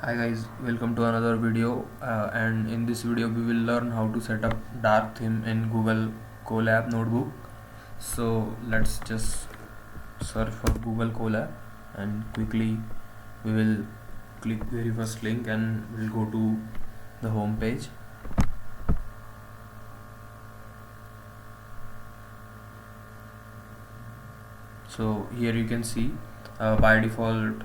Hi guys, welcome to another video and in this video we will learn how to set up dark theme in Google Colab notebook. So let's just search for Google Colab and quickly we will click very first link and we'll go to the home page. So here you can see by default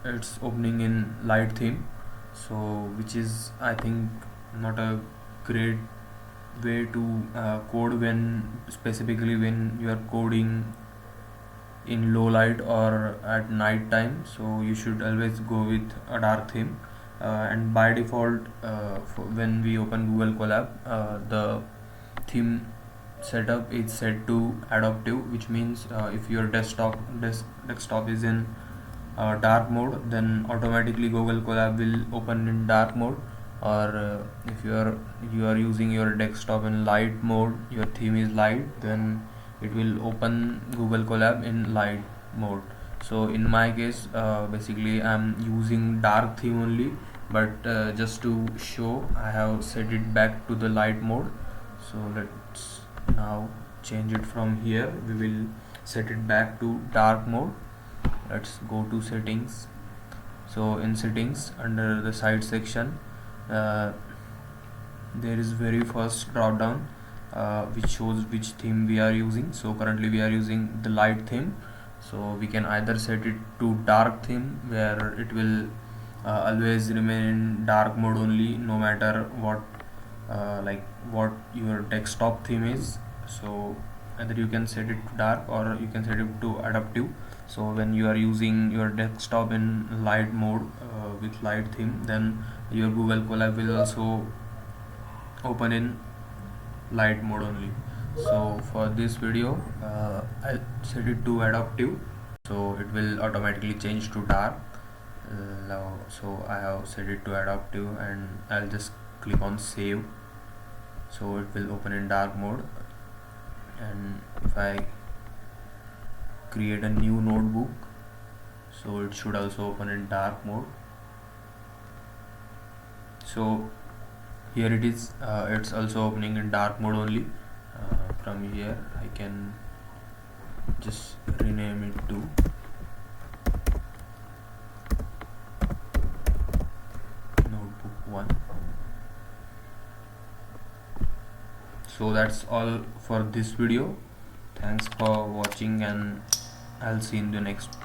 it's opening in light theme, so which is I think not a great way to code when specifically when you are coding in low light or at night time. So you should always go with a dark theme, and by default when we open Google Colab, the theme setup is set to adaptive, which means if your desktop is in dark mode, then automatically Google Colab will open in dark mode, or if you are using your desktop in light mode, your theme is light, then it will open Google Colab in light mode. So in my case basically I'm using dark theme only, but just to show I have set it back to the light mode. So let's now change it from here. We will set it back to dark mode. Let's go to settings. So in settings, under the side section, there is very first drop down which shows which theme we are using. So currently we are using the light theme, so we can either set it to dark theme, where it will always remain in dark mode only, no matter what what your desktop theme is. So either you can set it to dark or you can set it to adaptive. So when you are using your desktop in light mode with light theme, then your Google Colab will also open in light mode only. So for this video I'll set it to adaptive, so it will automatically change to dark. Now so I have set it to adaptive and I'll just click on save, so it will open in dark mode. And if I create a new notebook, so it should also open in dark mode. So here it is, it's also opening in dark mode only. From here I can just rename it to notebook 1. So that's all for this video. Thanks for watching and I'll see you in the next